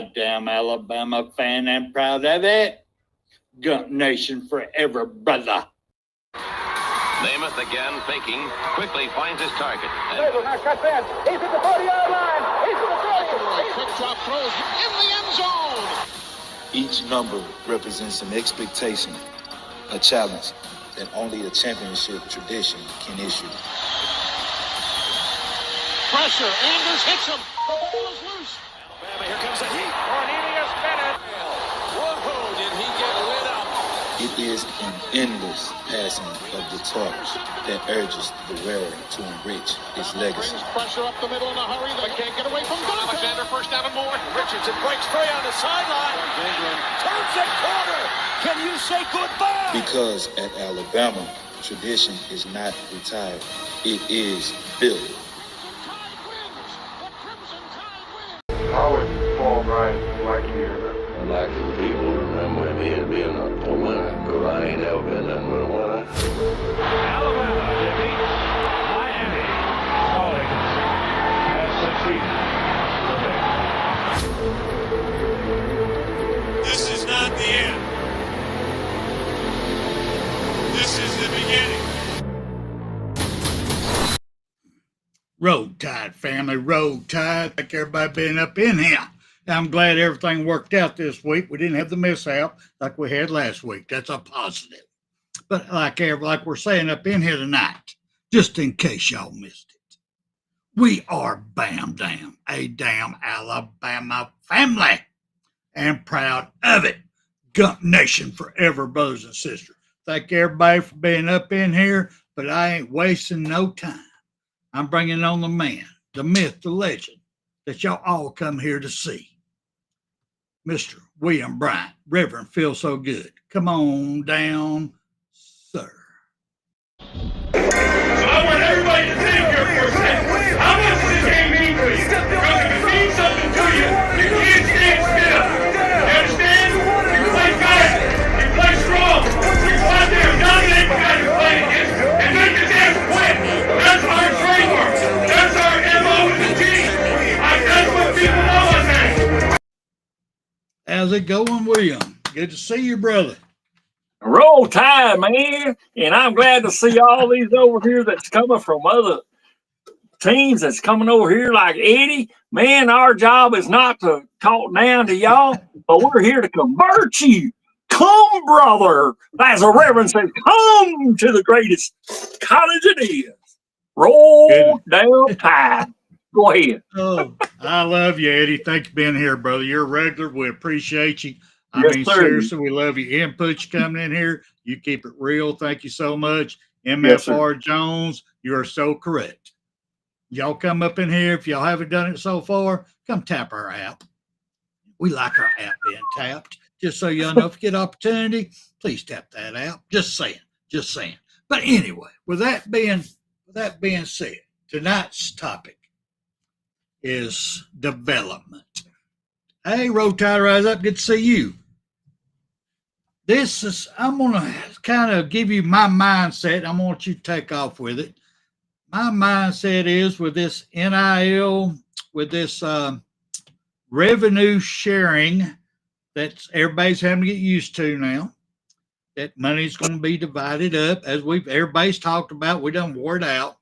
goddamn Alabama fan and proud of it. Gump Nation forever, brother. Namath again faking, quickly finds his target. Now cuts in. He's at the 40-yard line. He's at the 40. Quick drop throws in the end zone. Each number represents an expectation, a challenge that only a championship tradition can issue. Pressure. Anders hits him. The ball is loose. Alabama, here comes the heat. Cornelius Bennett. Whoa, did he get lit up? It is an endless passing of the torch that urges the wearer to enrich his legacy. Brings pressure up the middle in a hurry. They can't get away from Dante. Alexander first down and more. Richardson breaks free on the sideline. Turns the corner. Can you say goodbye? Because at Alabama, tradition is not retired. It is built. How would Paul Bryant like you hear that? I'd like for people to remember me as being a winner, because I ain't ever been nothing but a winner. Alabama defeats Miami. Rawlings has succeeded. This is not the end. This is the beginning. Roll Tide, family, roll Tide. Thank everybody being up in here. I'm glad everything worked out this week. We didn't have the mishap like we had last week. That's a positive. But like we're saying up in here tonight, just in case y'all missed it, we are Bam Dam, a damn Alabama family, and proud of it. Gump Nation forever, brothers and sisters. Thank everybody for being up in here, but I ain't wasting no time. I'm bringing on the man, the myth, the legend that y'all all come here to see. Mr. William Bryant, Reverend Feel So Good. Come on down, sir. So I want everybody to think here for a second. How much does this game mean to you? Because if it means something to you, you can't stand still. You understand? You play fast. You play strong. You go out there and dominate the guy you're playing against and make the damn win. That's our trademark. That's our MO as a team. That's what people know us as. How's it going, William? Good to see you, brother. Roll Tide, man. And I'm glad to see all these over here that's coming from other teams that's coming over here like Eddie. Man, our job is not to talk down to y'all, but we're here to convert you. Come, brother. As a reverend says, come to the greatest college it is. Roll down Tide. Go ahead. Oh, I love you, Eddie. Thanks for being here, brother. You're a regular. We appreciate you. I Yes, mean, sir. seriously, we love your input. You coming in here. You keep it real. Thank you so much. MFR Jones, you are so correct. Y'all come up in here. If y'all haven't done it so far, come tap our app. We like our app being tapped. Just so y'all know, if you get opportunity, please tap that app. Just saying. Just saying. But anyway, with that being said, tonight's topic is development. Hey, Roll Tide, rise up. Good to see you. I'm going to kind of give you my mindset. I want you to take off with it. My mindset is with this NIL, with this revenue sharing that everybody's having to get used to now, that money's going to be divided up as everybody's talked about. We done wore it out.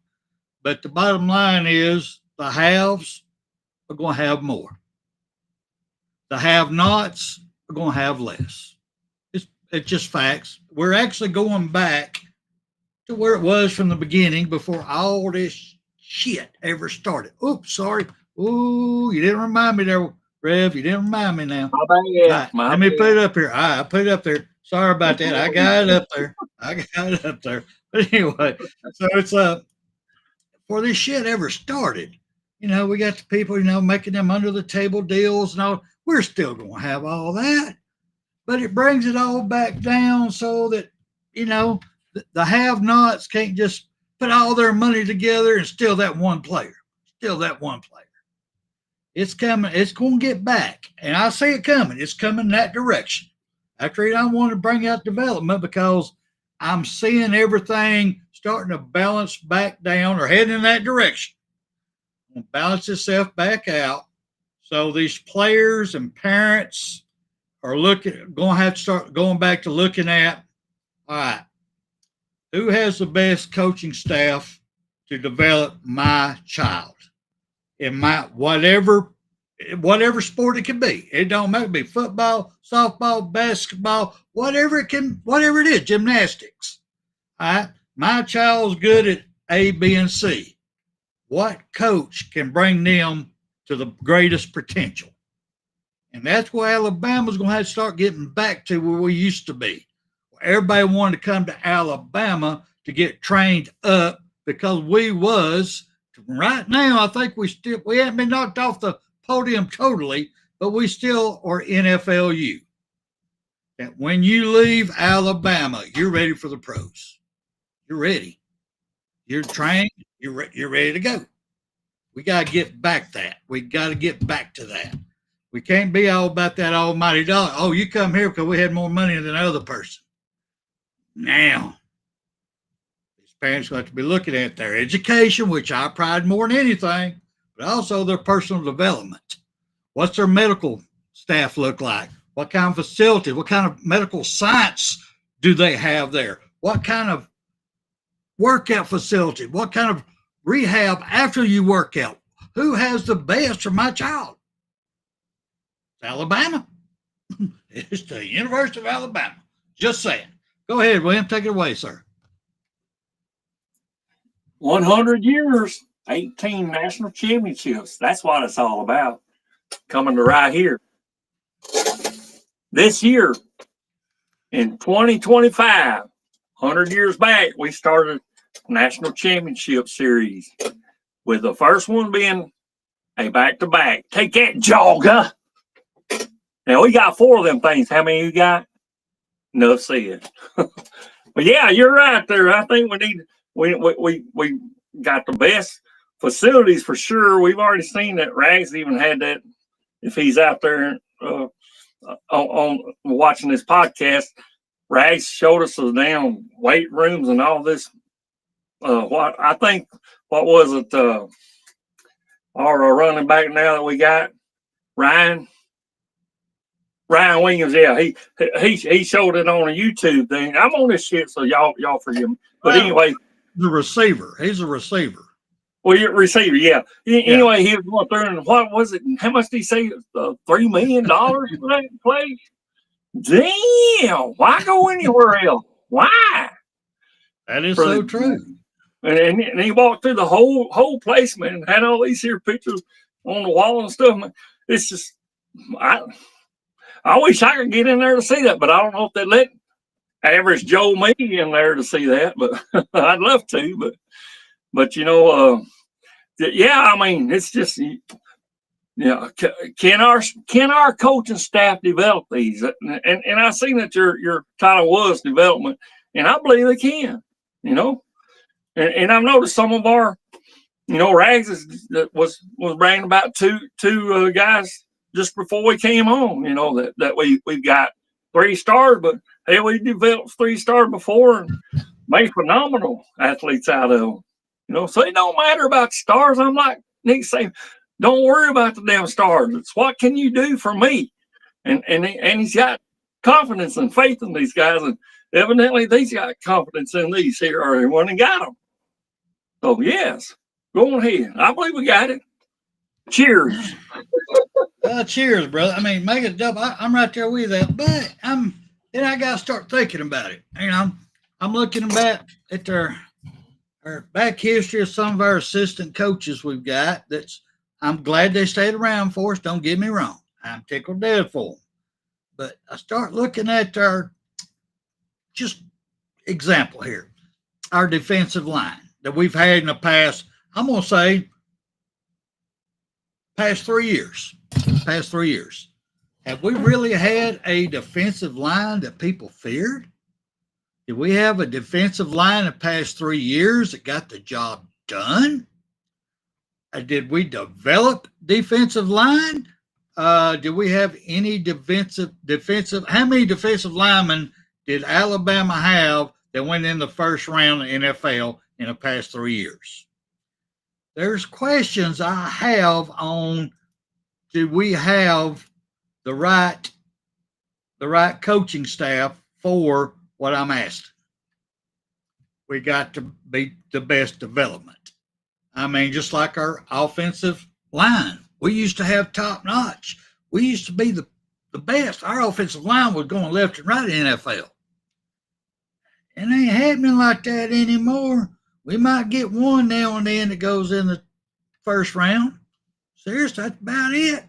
But the bottom line is the haves are going to have more. The have-nots are going to have less. It's just facts. We're actually going back to where it was from the beginning before all this shit ever started. Oops, sorry. Ooh, you didn't remind me there, Rev. You didn't remind me now. My bad. Let me put it up here. I put it up there. Sorry about that. I got it up there. But anyway, so it's before this shit ever started, we got the people, making them under the table deals and all. We're still going to have all that, but it brings it all back down so that, the have-nots can't just put all their money together and steal that one player. It's coming. It's going to get back. And I see it coming. It's coming that direction. After I want to bring out development because I'm seeing everything starting to balance back down or heading in that direction. Balance itself back out So these players and parents are going to have to start going back to looking at, all right, who has the best coaching staff to develop my child in my whatever sport it can be. It don't matter, be football, softball, basketball, whatever it is, gymnastics. All right, my child's good at A, B, and C. What coach can bring them to the greatest potential? And that's where Alabama's going to have to start getting back to where we used to be. Everybody wanted to come to Alabama to get trained up because we was, right now, I think we haven't been knocked off the podium totally, but we still are NFLU. And when you leave Alabama, you're ready for the pros. You're ready. You're trained. You're ready to go. We got to get back that. We got to get back to that. We can't be all about that almighty dollar. Oh, you come here because we had more money than the other person. Now, these parents have to be looking at their education, which I pride more than anything, but also their personal development. What's their medical staff look like? What kind of facilities? What kind of medical science do they have there? What kind of workout facility? What kind of rehab after you work out? Who has the best for my child? It's Alabama. It's the University of Alabama. Just saying. Go ahead, William. Take it away, sir. 100 years, 18 national championships. That's what it's all about. Coming to right here. This year, in 2025, 100 years back, we started National Championship Series, with the first one being a back-to-back. Take that, Jogga. Now, we got 4 of them things. How many you got? Enough said. But yeah, you're right there. I think we got the best facilities for sure. We've already seen that Rags even had that. If he's out there on watching this podcast, Rags showed us the damn weight rooms and all this. What was it? Our running back now that we got, Ryan Williams. Yeah, he showed it on a YouTube thing. I'm on this shit, so y'all forgive me. But anyway, the receiver. He's a receiver. Well, your receiver, yeah. Anyway, he was going through, and what was it? How much did he say? $3 million for that play? Damn! Why go anywhere else? Why? That is so true. And he walked through the whole placement and had all these here pictures on the wall and stuff. It's just, I wish I could get in there to see that, but I don't know if they let average Joe me in there to see that. But I'd love to. But you know, yeah. I mean, it's just, you know, can our coaching staff develop these? And I seen that your title was development, and I believe they can. You know. And I've noticed some of our, you know, Rags was bragging about two guys just before we came on, you know, that we've got 3 stars, but hey, we developed 3 stars before and made phenomenal athletes out of them. You know, so it don't matter about stars. I'm like Nick say, don't worry about the damn stars. It's what can you do for me? And he's got confidence and faith in these guys, and evidently these got confidence in these here, or they wouldn't have got them. So yes, go ahead. I believe we got it. Cheers. Cheers, brother. I mean, make it double. I'm right there with that, but then I got to start thinking about it. You know, I'm looking back at our back history of some of our assistant coaches we've got. I'm glad they stayed around for us. Don't get me wrong. I'm tickled dead for them. But I start looking at our, just example here, our defensive line that we've had in the past, I'm going to say, past 3 years. Have we really had a defensive line that people feared? Did we have a defensive line the past 3 years that got the job done? Did we develop defensive line? Did we have any defensive? How many defensive linemen did Alabama have that went in the first round of NFL in the past 3 years? There's questions I have on do we have the right coaching staff for what I'm asking? We got to be the best development. I mean, just like our offensive line, we used to have top notch. We used to be the best. Our offensive line was going left and right in the NFL. It ain't happening like that anymore. We might get one now and then that goes in the first round. Seriously, that's about it.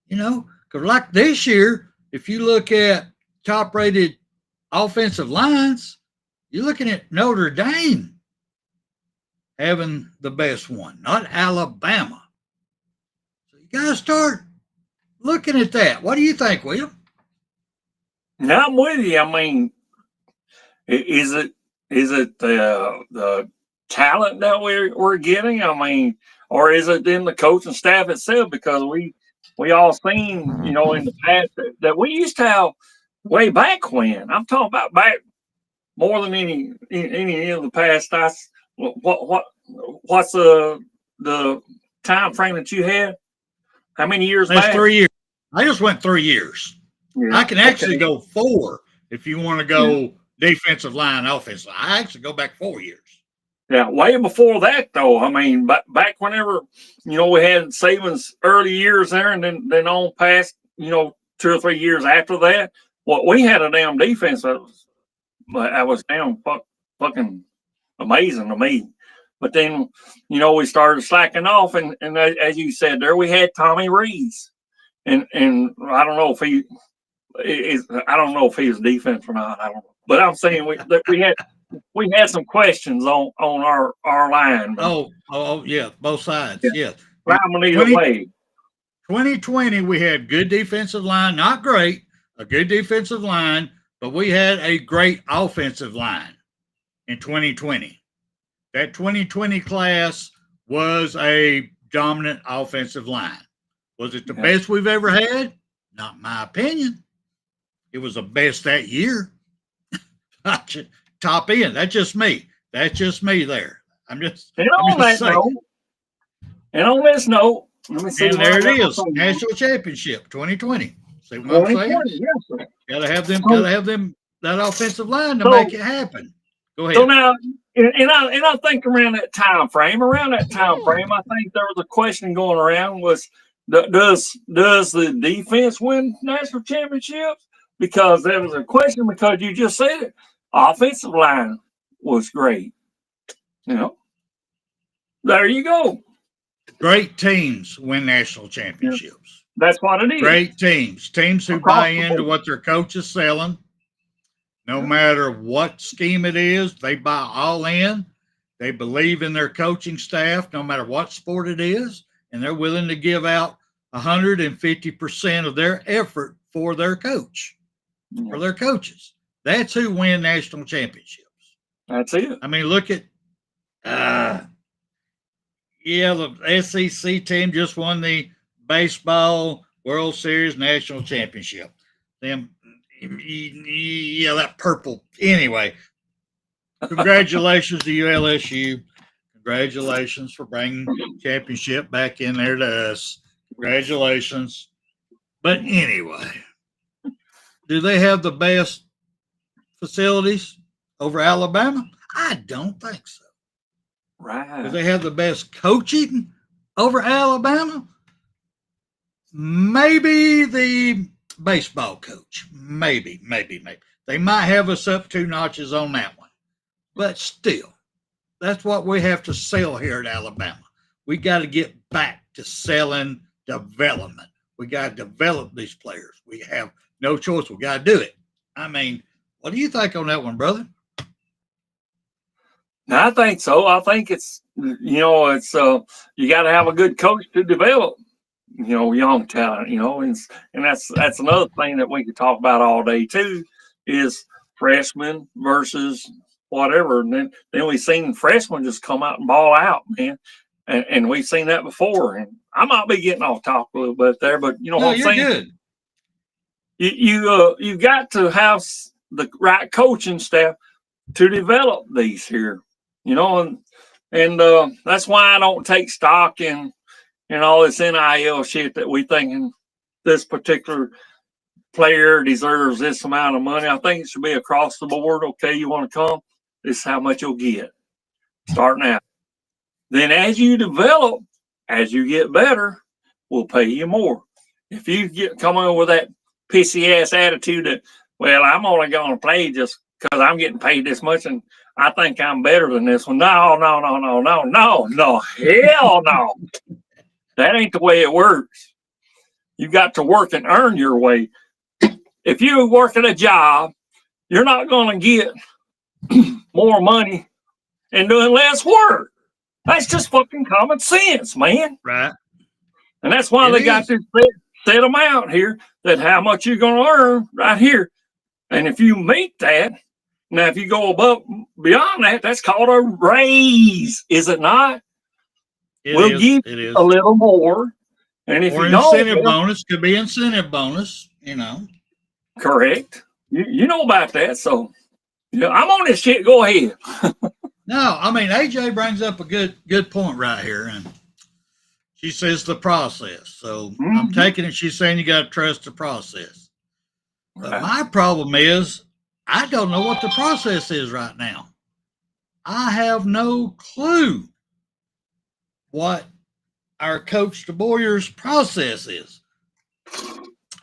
You know, because like this year, if you look at top-rated offensive lines, you're looking at Notre Dame having the best one, not Alabama. So you got to start looking at that. What do you think, William? Now I'm with you. I mean, is it the talent that we're getting? I mean, or is it in the coaching staff itself? Because we all seen, you know, in the past that we used to have way back when. I'm talking about back more than any of the past. What's the time frame that you had? How many years That's back? 3 years. I just went 3 years. Yeah. I can actually go 4 if you want to go defensive line, offensive line. I actually go back 4 years. Yeah, way before that, though. I mean, back whenever, you know, we had Saban's early years there, and then on past, you know, 2 or 3 years after that, well, we had a damn defense that was damn fucking amazing to me. But then, you know, we started slacking off, and as you said there, we had Tommy Rees, and I don't know if he was defense or not. I don't know, but I'm saying we had some questions on our line. Oh yeah, both sides. Yeah. Either way. 2020, we had good defensive line, not great, a good defensive line, but we had a great offensive line in 2020. That 2020 class was a dominant offensive line. Was it the best we've ever had? Not my opinion. It was the best that year. Top end. That's just me. That's just me there. I'm just And on this note, let me see. And there it is. National Championship 2020. See what I'm saying? Yes, sir. Gotta have them that offensive line to make it happen. Go ahead. So now, and I think around that time frame, I think there was a question going around was, does the defense win national championships? Because there was a question, because you just said it. Offensive line was great. You know, there you go. Great teams win national championships. Yeah, that's what it is. Great teams who buy into what their coach is selling. No matter what scheme it is, they buy all in. They believe in their coaching staff, no matter what sport it is, and they're willing to give out 150% of their effort for their coach, for their coaches. That's who win national championships. That's it. I mean, look at, the SEC team just won the baseball World Series national championship. That purple. Anyway, congratulations to you, LSU. Congratulations for bringing championship back in there to us. Congratulations. But anyway, do they have the best facilities over Alabama? I don't think so. Right. Do they have the best coaching over Alabama? Maybe the baseball coach. Maybe. They might have us up 2 notches on that one. But still, that's what we have to sell here at Alabama. We got to get back to selling development. We got to develop these players. We have no choice. We got to do it. I mean, what do you think on that one, brother? I think so. I think it's you got to have a good coach to develop, young talent, and that's another thing that we could talk about all day too, is freshmen versus whatever. And then we've seen freshmen just come out and ball out, man. And we've seen that before. And I might be getting off topic a little bit there, but what I'm saying? Good. You got to have the right coaching staff to develop these here, and that's why I don't take stock in and all this NIL shit that we thinking this particular player deserves this amount of money. I think it should be across the board. Okay, you want to come? This is how much you'll get starting out. Then as you develop, as you get better, we'll pay you more. If you come on with that pissy ass attitude that, well, I'm only going to play just because I'm getting paid this much and I think I'm better than this one. No, hell no. That ain't the way it works. You got to work and earn your way. If you work at a job, you're not going to get more money and doing less work. That's just fucking common sense, man. Right. And that's why they got this set amount here that how much you're going to earn right here. And if you meet that, now if you go above beyond that, that's called a raise, is it not? We'll give you a little more. And if or you don't, incentive bonus, could be incentive bonus, you know. Correct. You know about that. So yeah, I'm on this shit. Go ahead. No, I mean, AJ brings up a good point right here. And she says the process. So I'm taking it. She's saying you got to trust the process. But my problem is I don't know what the process is right now. I have no clue what our Coach DeBoyer's process is.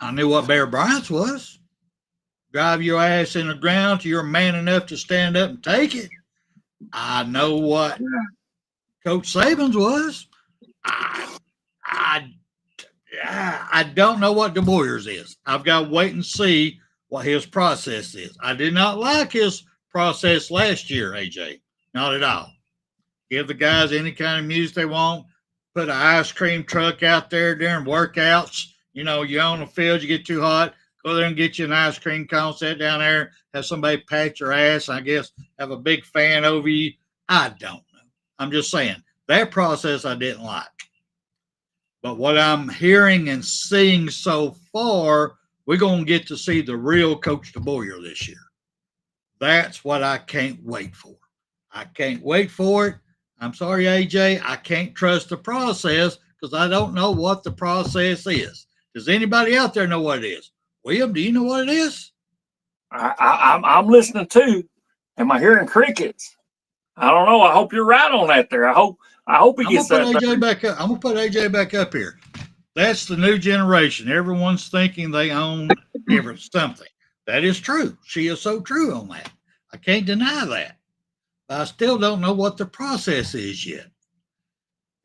I knew what Bear Bryant's was. Drive your ass in the ground till you're man enough to stand up and take it. I know what Coach Saban's was. I don't know what DeBoyer's is. I've got to wait and see what his process is. I did not like his process last year, AJ. Not at all. Give the guys any kind of music they want. Put an ice cream truck out there during workouts. You know, you're on the field, you get too hot, go there and get you an ice cream cone, sit down there, have somebody pat your ass, I guess, have a big fan over you. I don't know. I'm just saying, that process I didn't like. But what I'm hearing and seeing so far, we're going to get to see the real Coach DeBoyer this year. That's what I can't wait for. I can't wait for it. I'm sorry, AJ, I can't trust the process because I don't know what the process is. Does anybody out there know what it is? William, do you know what it is? I'm listening too. Am I hearing crickets? I don't know. I hope you're right on that there. I hope he gets that. I'm gonna put AJ back up here. That's the new generation. Everyone's thinking they own something. That is true. She is so true on that. I can't deny that. But I still don't know what the process is yet.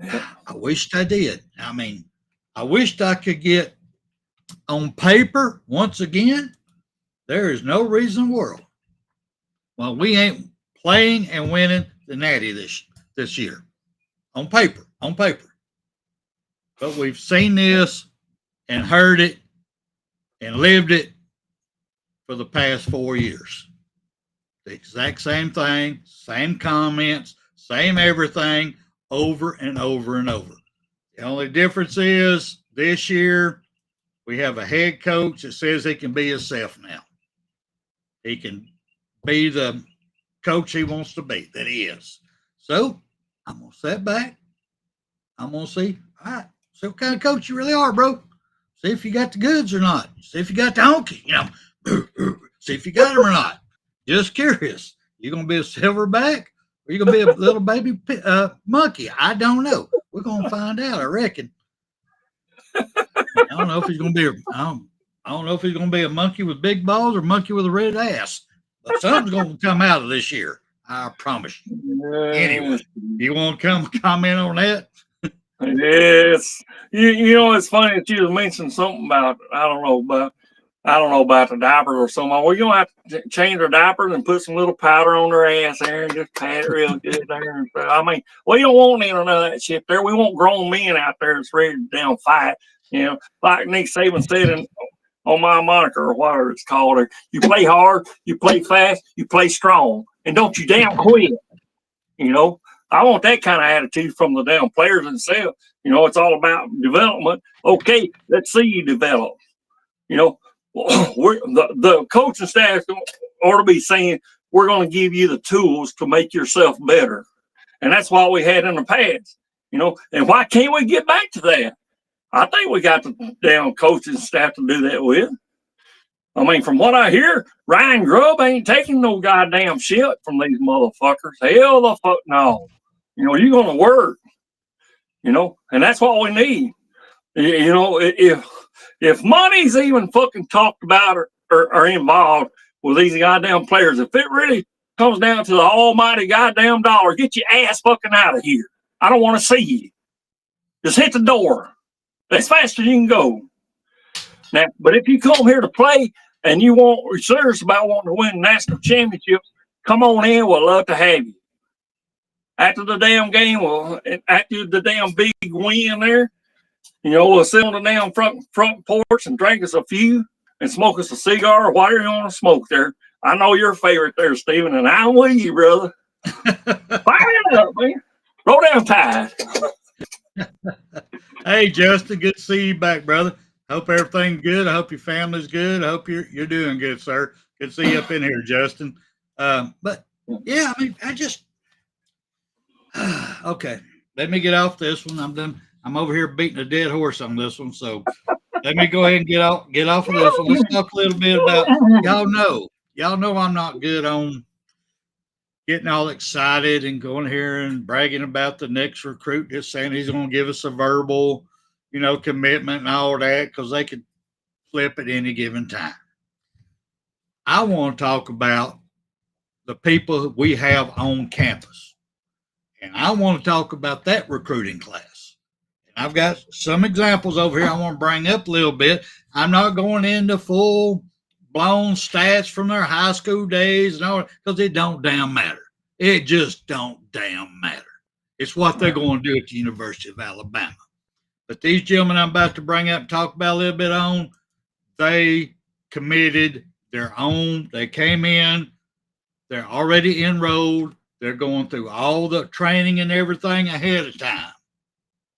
I wished I did. I mean, I wished I could get on paper once again. There is no reason in the world. Well, we ain't playing and winning the Natty this year. On paper. But we've seen this and heard it and lived it for the past 4 years. The exact same thing, same comments, same everything, over and over and over. The only difference is this year we have a head coach that says he can be himself now. He can be the coach he wants to be, that he is. So I'm going to sit back. I'm going to see, all right, see what kind of coach you really are, bro. See if you got the goods or not. See if you got the honky, you know. See if you got them or not. Just curious. You going to be a silverback or you going to be a little baby monkey? I don't know. We're going to find out, I reckon. I don't know if he's going to be I don't know if he's going to be a monkey with big balls or a monkey with a red ass. But something's going to come out of this year. I promise you. Anyway, you want to come comment on that? Yes. You know, it's funny that you just mentioned something about, I don't know about the diapers or something. Well, you're going to have to change their diapers and put some little powder on their ass there and just pat it real good there. And stuff. I mean, we don't want any of that shit there. We want grown men out there that's ready to down fight. You know, like Nick Saban said on my moniker or whatever it's called. Or you play hard, you play fast, you play strong, and don't you damn quit. You know, I want that kind of attitude from the damn players themselves. You know, it's all about development. Okay, let's see you develop. You know, the coaching staff ought to be saying, we're going to give you the tools to make yourself better. And that's what we had in the past. You know, and why can't we get back to that? I think we got the damn coaching staff to do that with. I mean, from what I hear, Ryan Grubb ain't taking no goddamn shit from these motherfuckers. Hell the fuck no. You know, you're going to work, you know, and that's what we need. You know, if money's even fucking talked about or involved with these goddamn players, if it really comes down to the almighty goddamn dollar, get your ass fucking out of here. I don't want to see you. Just hit the door as fast as you can go. Now, but if you come here to play and you're serious about wanting to win national championships, come on in. We'd love to have you. After the damn game, after the damn big win there, you know, we'll sit on the damn front porch and drink us a few and smoke us a cigar or whatever you want to smoke there. I know your favorite there, Stephen, and I'm with you, brother. Fire it up, man. Roll down Tide. Hey, Justin, good to see you back, brother. Hope everything's good. I hope your family's good. I hope you're doing good, sir. Good to see you up in here, Justin. But yeah, I mean, I just okay. Let me get off this one. I'm done. I'm over here beating a dead horse on this one, so let me go ahead and get off of this one. Let's talk a little bit about y'all know I'm not good on getting all excited and going here and bragging about the next recruit, just saying he's going to give us a verbal, you know, commitment and all that, because they could flip at any given time. I want to talk about the people we have on campus. And I want to talk about that recruiting class. And I've got some examples over here I want to bring up a little bit. I'm not going into full-blown stats from their high school days and all that, because it don't damn matter. It just don't damn matter. It's what they're going to do at the University of Alabama. But these gentlemen I'm about to bring up and talk about a little bit on, they committed their own. They came in. They're already enrolled. They're going through all the training and everything ahead of time.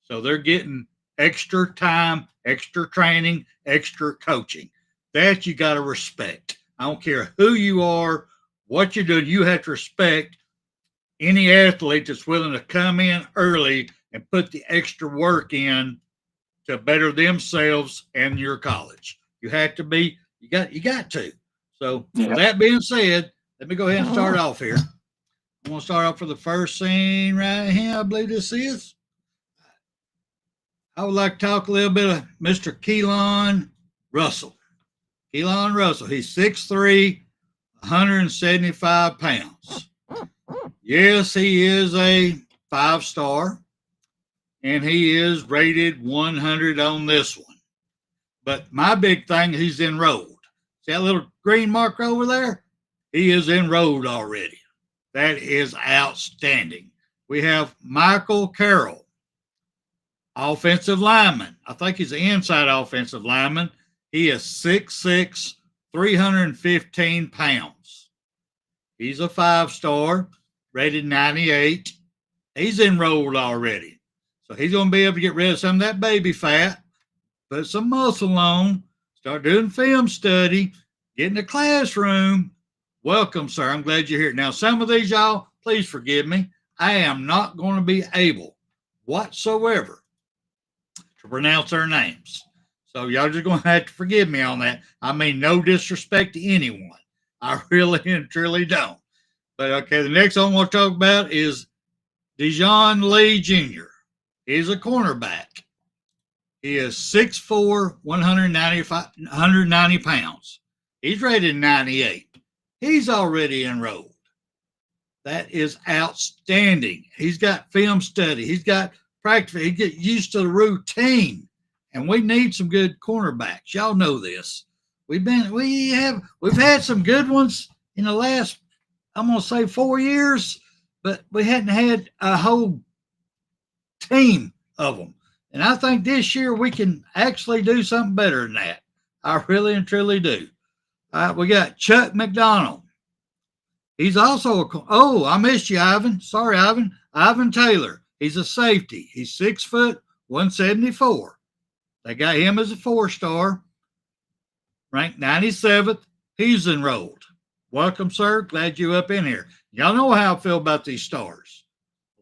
So they're getting extra time, extra training, extra coaching. That you got to respect. I don't care who you are, what you're doing. You have to respect any athlete that's willing to come in early and put the extra work in to better themselves and your college. You have to be, you got to. So with that being said, let me go ahead and start off here. I'm going to start off with the first scene right here. I believe this is. I would like to talk a little bit of Mr. Keelan Russell. Keelan Russell, he's 6'3", 175 pounds. Yes, he is a 5-star, and he is rated 100 on this one. But my big thing, he's enrolled. See that little green marker over there? He is enrolled already. That is outstanding. We have Michael Carroll, offensive lineman. I think he's an inside offensive lineman. He is 6'6", 315 pounds. He's a 5-star, rated 98. He's enrolled already. So he's going to be able to get rid of some of that baby fat, put some muscle on, start doing film study, get in the classroom. Welcome, sir. I'm glad you're here. Now, some of these, y'all, please forgive me. I am not going to be able whatsoever to pronounce their names. So y'all just going to have to forgive me on that. I mean, no disrespect to anyone. I really and truly don't. But, okay, the next one I want to talk about is Dejon Lee Jr. He's a cornerback. He is 6'4", 190 pounds. He's rated 98. He's already enrolled. That is outstanding. He's got film study. He's got practice. He gets used to the routine. And we need some good cornerbacks. Y'all know this. We've had some good ones in the last, I'm going to say 4 years, but we hadn't had a whole team of them. And I think this year we can actually do something better than that. I really and truly do. We got Chuck McDonald. He's also I missed you, Ivan. Sorry, Ivan. Ivan Taylor. He's a safety. He's 6 foot, 174. They got him as a 4-star, ranked 97th. He's enrolled. Welcome, sir. Glad you up in here. Y'all know how I feel about these stars.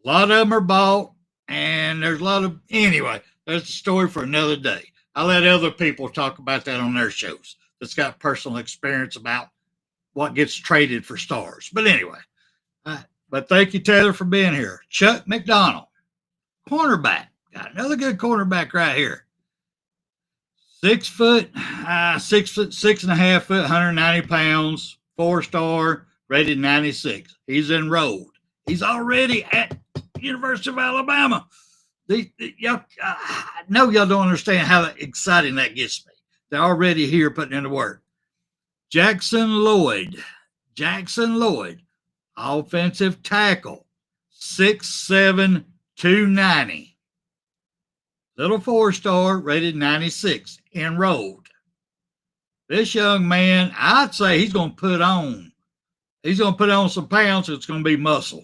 A lot of them are bought, And there's a lot of, anyway, that's a story for another day. I'll let other people talk about that on their shows that's got personal experience about what gets traded for stars. But anyway, but thank you, Taylor, for being here. Chuck McDonald, cornerback. Got another good cornerback right here. 6 foot, 6.5 foot, 190 pounds, 4-star, rated 96. He's enrolled. He's already at University of Alabama. I know y'all don't understand how exciting that gets me. They're already here putting in the work. Jackson Lloyd, offensive tackle, 6'7", 290. Little 4-star, rated 96, enrolled. This young man, I'd say he's going to put on some pounds. It's going to be muscle.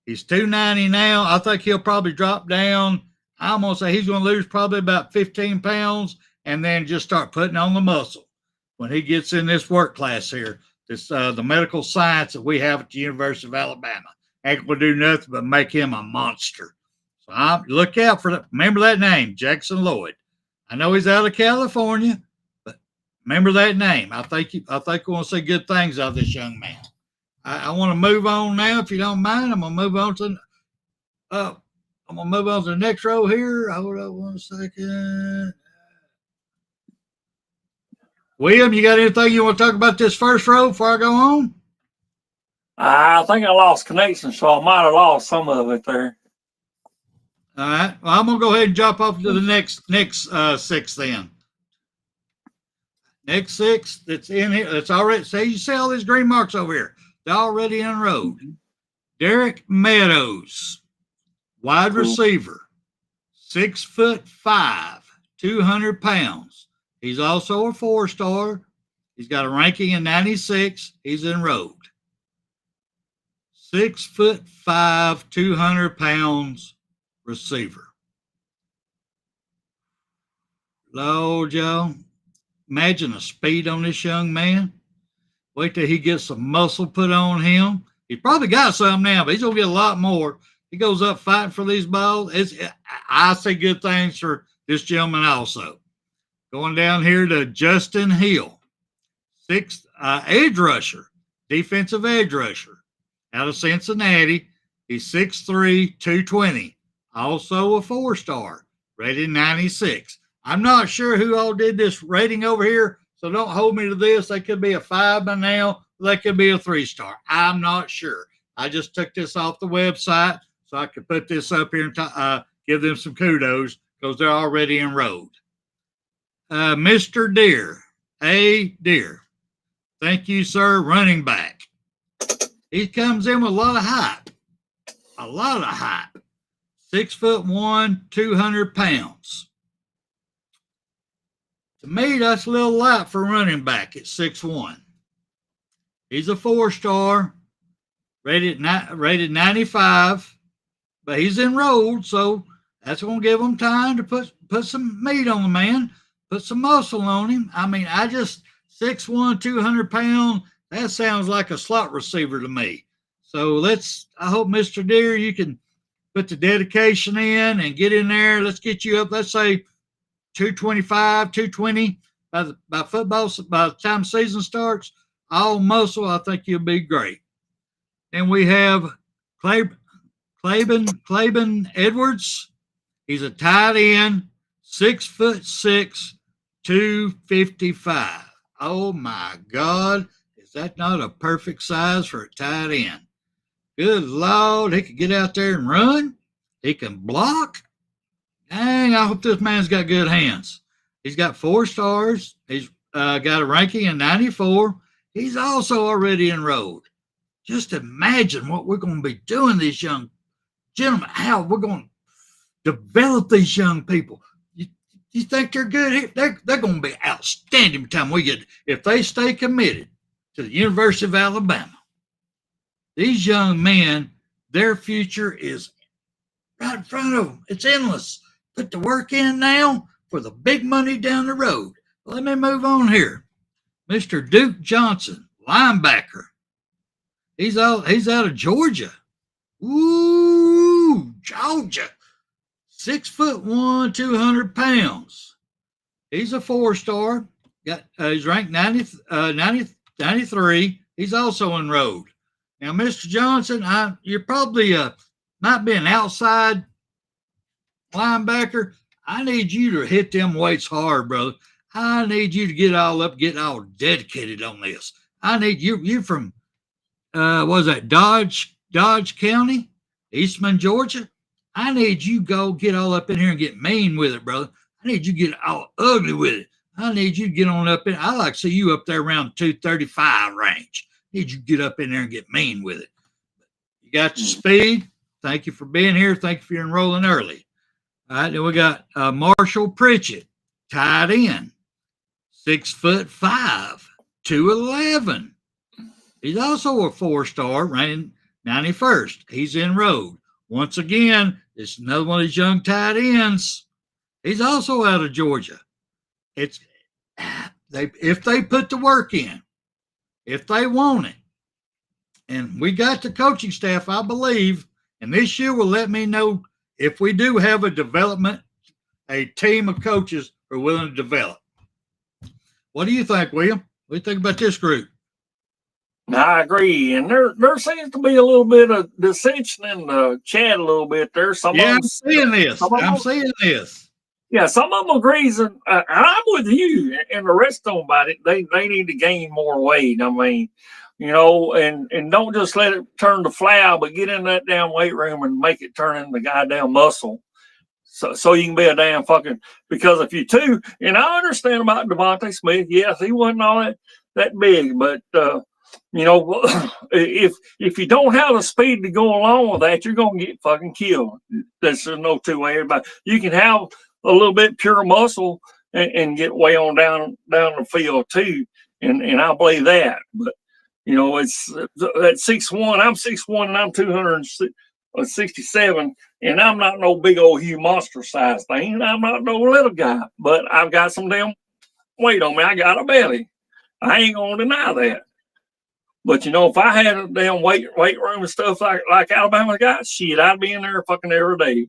He's 290 now. I think he'll probably drop down. I'm going to say he's going to lose probably about 15 pounds and then just start putting on the muscle when he gets in this work class here. This the medical science that we have at the University of Alabama. Ain't going to do nothing but make him a monster. So look out for that. Remember that name, Jackson Lloyd. I know he's out of California, but remember that name. I think we're going to say good things out of this young man. I want to move on now, if you don't mind. I'm going to move on to the next row here. Hold on 1 second. William, you got anything you want to talk about this first row before I go on? I think I lost connection, so I might have lost some of it there. All right. Well, I'm going to go ahead and jump off to the next 6 then. Next 6 that's in here, that's already, you see all these green marks over here. They're already enrolled. Derek Meadows, wide receiver, 6'5", 200 pounds. He's also a 4-star. He's got a ranking in 96. He's enrolled. 6'5", 200 pounds receiver. Lord, Joe, imagine the speed on this young man. Wait till he gets some muscle put on him. He's probably got some now, but he's going to get a lot more. He goes up fighting for these balls. I say good things for this gentleman also. Going down here to Justin Hill, 6th edge rusher, defensive edge rusher out of Cincinnati. He's 6'3", 220. Also a 4-star, rated 96. I'm not sure who all did this rating over here, so don't hold me to this. They could be a 5 by now. They could be a 3-star. I'm not sure. I just took this off the website so I could put this up here and give them some kudos because they're already enrolled. Mr. Deere, Deere. Thank you, sir. Running back. He comes in with a lot of hype. 6'1", 200 pounds. To me, that's a little light for running back at 6'1". He's a 4-star, rated 95, but he's enrolled, so that's going to give him time to put some meat on the man, put some muscle on him. I mean, 6'1", 200 pounds, that sounds like a slot receiver to me. So I hope, Mr. Deere, you can put the dedication in and get in there. Let's get you up, let's say, 225, 220 by the time season starts. All muscle, I think you'll be great. Then we have Claiborne Edwards. He's a tight end, 6'6", 255. Oh my God, is that not a perfect size for a tight end? Good Lord, he could get out there and run. He can block. Dang, I hope this man's got good hands. He's got 4 stars. He's got a ranking in 94. He's also already enrolled. Just imagine what we're going to be doing these young gentlemen, how we're going to develop these young people. You think they're good? They're going to be outstanding by the time we get, if they stay committed to the University of Alabama. These young men, their future is right in front of them. It's endless. Put the work in now for the big money down the road. Let me move on here. Mr. Duke Johnson, linebacker. He's out of Georgia. Ooh, Road, Georgia. 6'1", 200 pounds. He's a 4-star. He's ranked 93. He's also in Road. Now, Mr. Johnson, you're probably might be an outside linebacker. I need you to hit them weights hard, brother. I need you to get all dedicated on this. I need you from was that Dodge County, Eastman, Georgia? I need you go get all up in here and get mean with it, brother. I need you to get all ugly with it. I need you to get on up in. I like to see you up there around 235 range. I need you to get up in there and get mean with it. You got the speed. Thank you for being here. Thank you for enrolling early. All right, then we got Marshall Pritchett, tight end, 6'5", 211. He's also a 4-star, ranked 91st. He's in Road. Once again, it's another one of these young tight ends. He's also out of Georgia. If they put the work in, if they want it, and we got the coaching staff, I believe, and this year will let me know if we do have a team of coaches who are willing to develop. What do you think, William? What do you think about this group? I agree, and there seems to be a little bit of dissension in the chat a little bit there. I'm seeing this. Yeah, some of them agrees, and I'm with you and the rest of them about it. They need to gain more weight. I mean, and don't just let it turn to flour, but get in that damn weight room and make it turn into goddamn muscle. So you can be a damn fucking, because if you too, and I understand about Devontae Smith, yes, he wasn't all that big, but if you don't have the speed to go along with that, you're gonna get fucking killed. There's no two way about it. You can have a little bit pure muscle and get way on down the field too, and I believe that. But it's at 6'1", I'm 6'1", and I'm 267, and I'm not no big old huge monster size thing, and I'm not no little guy, but I've got some damn weight on me. I got a belly. I ain't gonna deny that. But if I had a damn weight room and stuff like Alabama got, shit, I'd be in there fucking every day.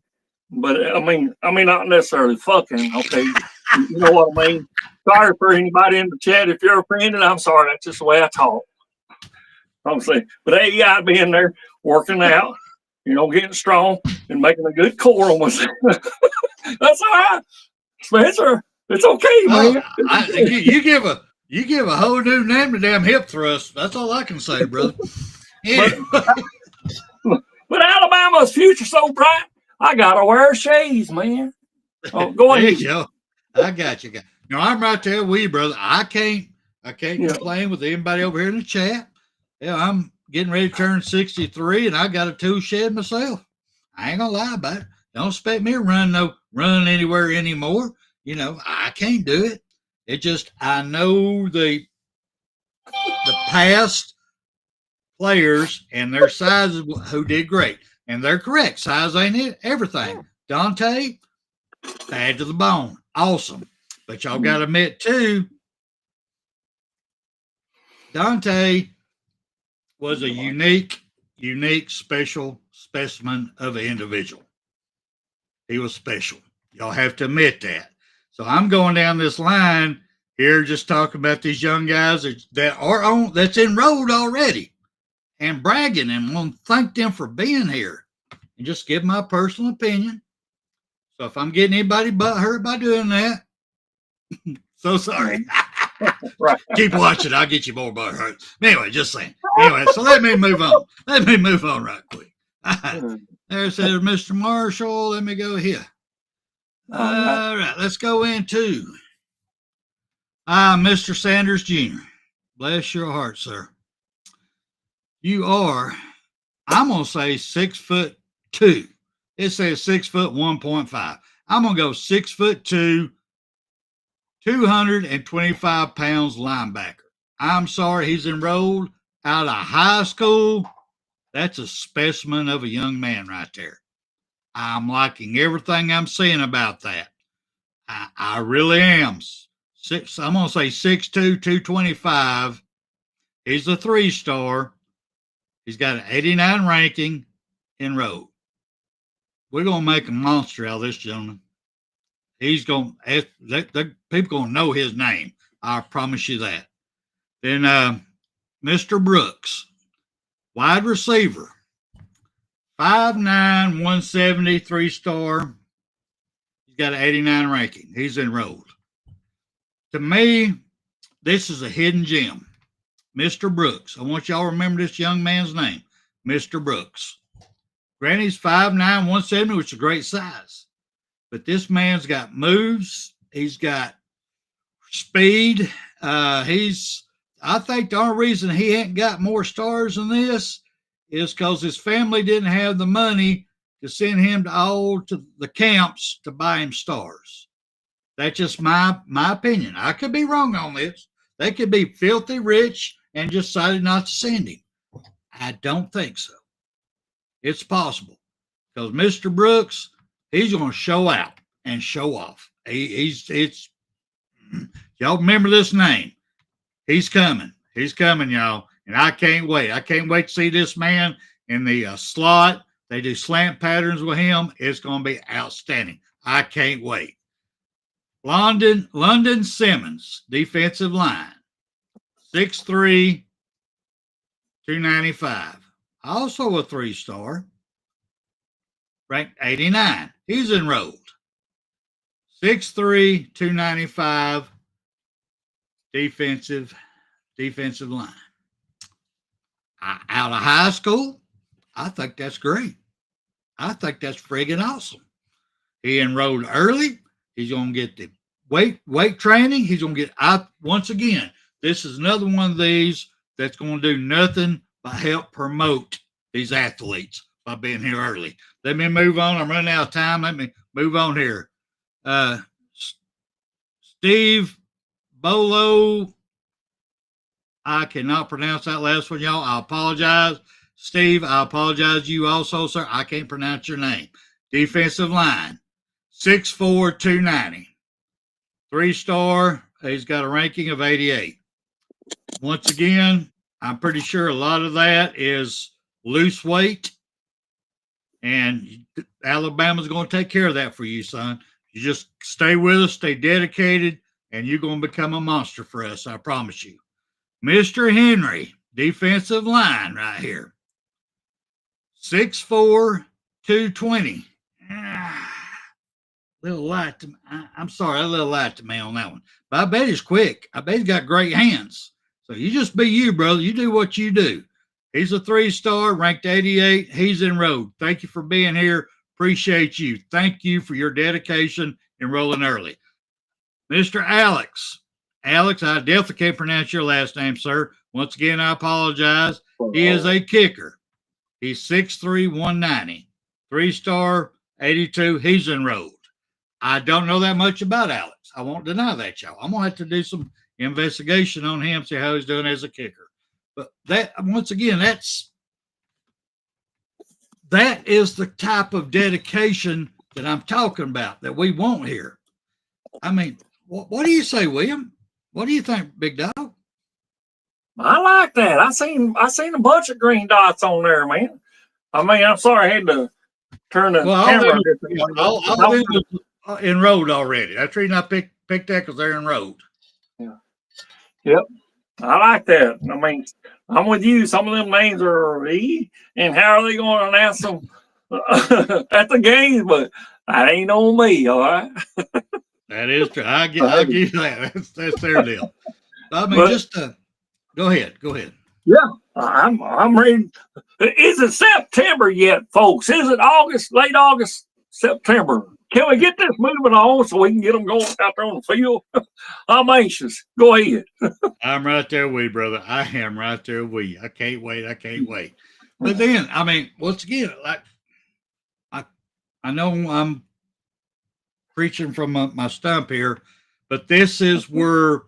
But I mean not necessarily fucking, okay. You know what I mean? Sorry for anybody in the chat if you're offended. I'm sorry, that's just the way I talk. I'm saying, but hey, yeah, I'd be in there working out, getting strong and making a good core on myself. That's all right, Spencer. It's okay, man. You give a whole new name to damn hip thrust. That's all I can say, brother. Yeah. But Alabama's future so bright, I gotta wear shades, man. Oh, go ahead. There you go. I got you. No, I'm right there with you, brother. I can't complain with anybody over here in the chat. Yeah, I'm getting ready to turn 63, and I got a tool shed myself. I ain't gonna lie about it. Don't expect me to run anywhere anymore. I can't do it. It just, I know the past players and their sizes who did great. And they're correct. Size ain't everything. Dante, bad to the bone. Awesome. But y'all got to admit, too, Dante was a unique, special specimen of an individual. He was special. Y'all have to admit that. So I'm going down this line here, just talking about these young guys that's enrolled already, and bragging, and want to thank them for being here, and just give my personal opinion. So if I'm getting anybody hurt by doing that, so sorry. Right. Keep watching. I'll get you more butt hurt. Anyway, just saying. Anyway, so let me move on. Right quick. There's Mr. Marshall. Let me go here. All right, let's go into Mr. Sanders Jr. Bless your heart, sir. You are, I'm going to say 6'2". It says 6'1.5". I'm going to go 6'2", 225 pounds linebacker. I'm sorry, he's enrolled out of high school. That's a specimen of a young man right there. I'm liking everything I'm seeing about that. I really am. I'm going to say 6'2", 225. He's a 3-star. He's got an 89 ranking enrolled. we're gonna make a monster out of this gentleman. He's gonna people gonna know his name. I promise you that. Then Mr. Brooks, wide receiver, 5'9", 170, 3-star. He's got an 89 ranking. He's enrolled. To me, this is a hidden gem. Mr. Brooks. I want y'all to remember this young man's name, Mr. Brooks. Granted, he's 5'9", 170, which is a great size. But this man's got moves. He's got speed. I think the only reason he ain't got more stars than this is because his family didn't have the money to send him to the camps to buy him stars. That's just my opinion. I could be wrong on this. They could be filthy rich and just decided not to send him. I don't think so. It's possible because Mr. Brooks, he's going to show out and show off. Y'all remember this name. He's coming. He's coming, y'all. And I can't wait. I can't wait to see this man in the slot. They do slant patterns with him. It's going to be outstanding. I can't wait. London Simmons, defensive line, 6'3", 295. Also a 3-star, ranked 89. He's enrolled. 6'3", 295, defensive line. Out of high school, I think that's great. I think that's friggin' awesome. He enrolled early. He's going to get the weight training. He's going to get, once again, this is another one of these that's going to do nothing but help promote these athletes by being here early. Let me move on. I'm running out of time. Let me move on here. Steve Bolo. I cannot pronounce that last one, y'all. I apologize. Steve, I apologize to you also, sir. I can't pronounce your name. Defensive line, 6'4", 290. 3-star. He's got a ranking of 88. Once again, I'm pretty sure a lot of that is loose weight. And Alabama's going to take care of that for you, son. You just stay with us, stay dedicated, and you're going to become a monster for us, I promise you. Mr. Henry, defensive line right here. 6'4", 220. Little light to, I'm sorry, a little light to me on that one. But I bet he's quick. I bet he's got great hands. So you just be you, brother. You do what you do. He's a 3-star, ranked 88. He's enrolled. Thank you for being here. Appreciate you. Thank you for your dedication enrolling early. Mr. Alex. Alex, I definitely can't pronounce your last name, sir. Once again, I apologize. He is a kicker. He's 6'3", 190. 3-star, 82. He's enrolled. I don't know that much about Alex. I won't deny that, y'all. I'm going to have to do some investigation on him, see how he's doing as a kicker. But that, once again, that is the type of dedication that I'm talking about, that we want here. I mean, what do you say, William? What do you think, big dog? I like that. I seen a bunch of green dots on there, man. I mean, I'm sorry I had to turn the camera. All enrolled already. That's the reason I picked that, because they're enrolled. Yeah. Yep. I like that. I mean, I'm with you. Some of them names are E, and how are they going to announce them at the games? But that ain't on me, all right? That is true. I'll give you that. That's their deal. I mean, go ahead. Yeah, I'm ready. Is it September yet, folks? Is it August, late August, September? Can we get this moving on so we can get them going out there on the field? I'm anxious. Go ahead. I'm right there with you, brother. I am right there with you. I can't wait. But then, I mean, once again, like I know I'm preaching from my stump here, but this is where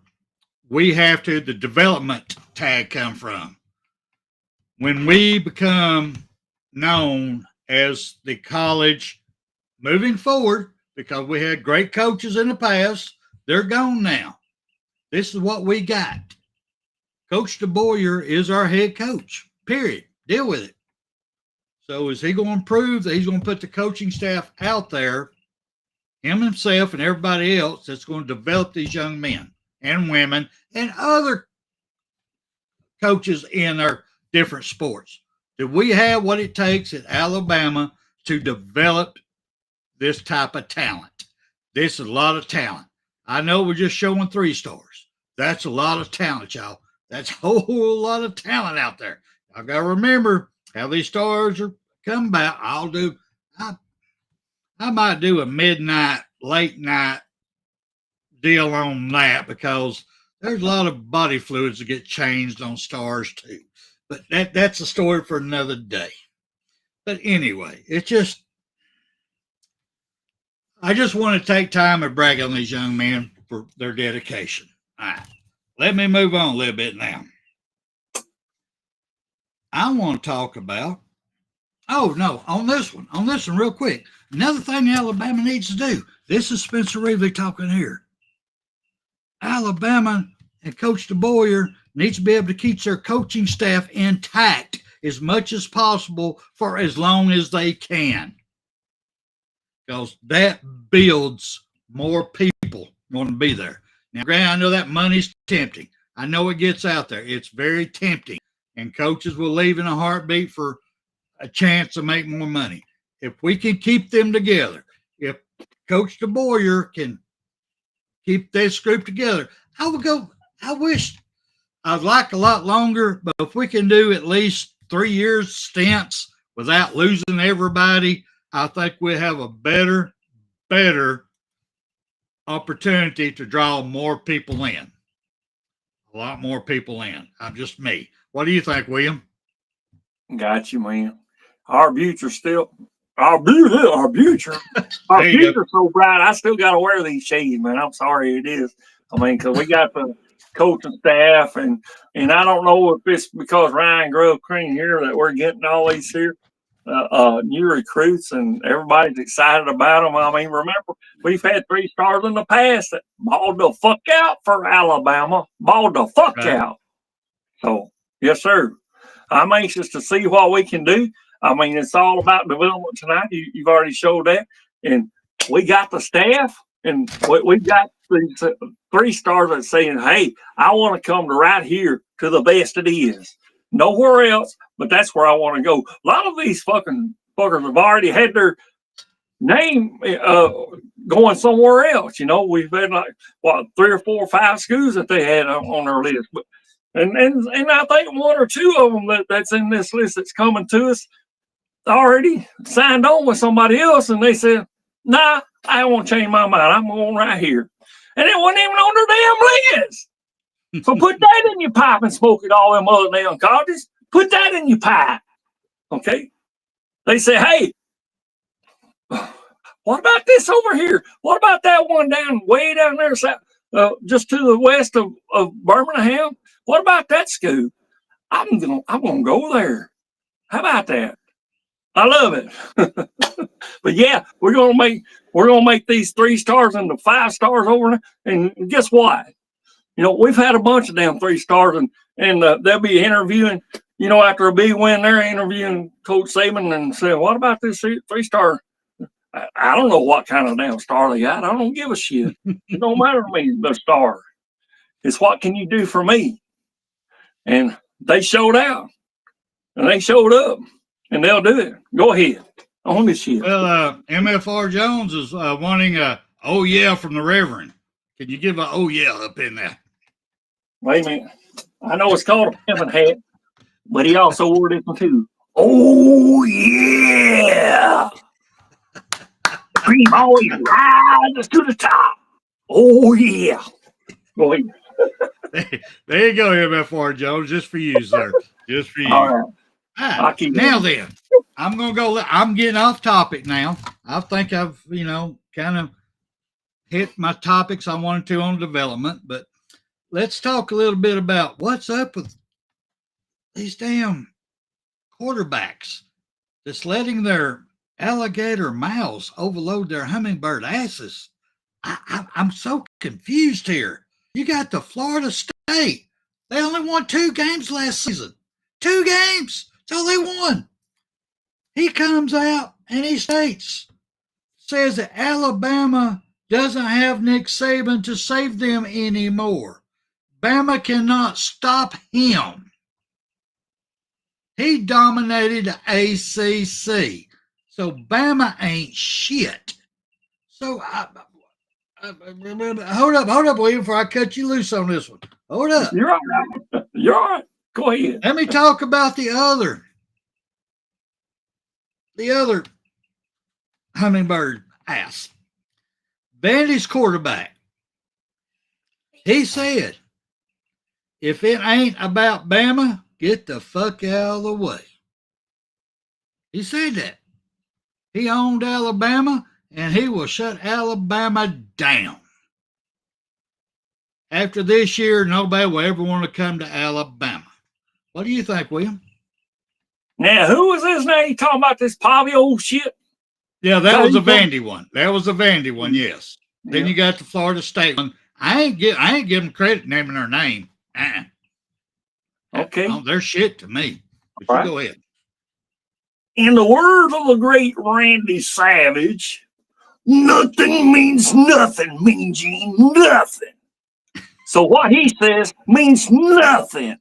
we have the development tag come from. When we become known as the college moving forward, because we had great coaches in the past, they're gone now. This is what we got. Coach DeBoyer is our head coach, period. Deal with it. So is he going to prove that he's going to put the coaching staff out there, him himself and everybody else, that's going to develop these young men and women and other coaches in our different sports? Do we have what it takes at Alabama to develop this type of talent? This is a lot of talent. I know we're just showing 3 stars. That's a lot of talent, y'all. That's a whole lot of talent out there. I got to remember how these stars are coming about. I might do a midnight, late night deal on that, because there's a lot of body fluids that get changed on stars too. But that's a story for another day. But anyway, I just want to take time and brag on these young men for their dedication. All right. Let me move on a little bit now. I want to talk about, on this one real quick. Another thing Alabama needs to do. This is Spencer Reevely talking here. Alabama and Coach DeBoyer needs to be able to keep their coaching staff intact as much as possible for as long as they can, because that builds more people want to be there. Now, granted, I know that money's tempting. I know it gets out there. It's very tempting, and coaches will leave in a heartbeat for a chance to make more money. If we can keep them together, if Coach DeBoyer can keep this group together, I wish I'd like a lot longer, but if we can do at least 3 years stints without losing everybody, I think we'll have a better opportunity to draw more people in. A lot more people in. I'm just me. What do you think, William? Got you, man. Our future's so bright. I still got to wear these shades, man. I'm sorry, it is. I mean, because we got the coaching staff, and I don't know if it's because Ryan Grove Crean here that we're getting all these here new recruits, and everybody's excited about them. I mean, remember, we've had 3 stars in the past that balled the fuck out for Alabama. Balled the fuck out. So, yes, sir. I'm anxious to see what we can do. I mean, it's all about development tonight. You've already showed that. And we got the staff, and we got these 3 stars that saying, hey, I want to come to right here to the best it is. Nowhere else, but that's where I want to go. A lot of these fucking fuckers have already had their name going somewhere else. You know, we've had like, 3 or 4 or 5 schools that they had on their list. But and I think 1 or 2 of them that's in this list that's coming to us already signed on with somebody else, and they said, nah, I don't want to change my mind. I'm going right here. And it wasn't even on their damn list. So put that in your pipe and smoke it all them other damn colleges. Put that in your pipe. Okay? They say, hey, what about this over here? What about that one way down there, just to the west of Birmingham? What about that school? I'm gonna go there. How about that? I love it. But yeah, we're gonna make these 3 stars into 5 stars over there. And guess what? You know, we've had a bunch of damn 3 stars, and they'll be interviewing, you know, after a big win, they're interviewing Coach Saban and saying, what about this 3-star? I don't know what kind of damn star they got. I don't give a shit. It don't matter to me, the star. It's what can you do for me? And they showed out, and they showed up, and they'll do it. Go ahead. On this shit. Well, MFR Jones is wanting a oh yeah from the Reverend. Can you give a oh yeah up in there? Wait a minute. I know it's called a pimpin' hat, but he also wore this one too. Oh yeah. Cream always rises to the top. Oh yeah. Go ahead. There you go, MFR Jones. Just for you, sir. Just for you. All right. Now then, I'm getting off topic now. I think I've, kind of hit my topics I wanted to on development, but let's talk a little bit about what's up with these damn quarterbacks that's letting their alligator mouths overload their hummingbird asses. I'm so confused here. You got the Florida State. They only won 2 games last season. 2 games. That's all they won. He comes out and he says that Alabama doesn't have Nick Saban to save them anymore. Bama cannot stop him. He dominated the ACC. So Bama ain't shit. So hold up, William, before I cut you loose on this one. Hold up. You're all right. You're all right. Go ahead. Let me talk about the other hummingbird ass. Vandy's quarterback. He said, if it ain't about Bama, get the fuck out of the way. He said that. He owned Alabama, and he will shut Alabama down. After this year, nobody will ever want to come to Alabama. What do you think, William? Now, who was this now? You talking about this Pavio shit? Yeah, that was a Vandy one. That was a Vandy one, yes. Yeah. Then you got the Florida State one. I ain't giving credit naming their name. Okay. Oh, they're shit to me. But All you right. go ahead. In the words of the great Randy Savage, nothing means nothing, Mean Gene, nothing. So what he says means nothing.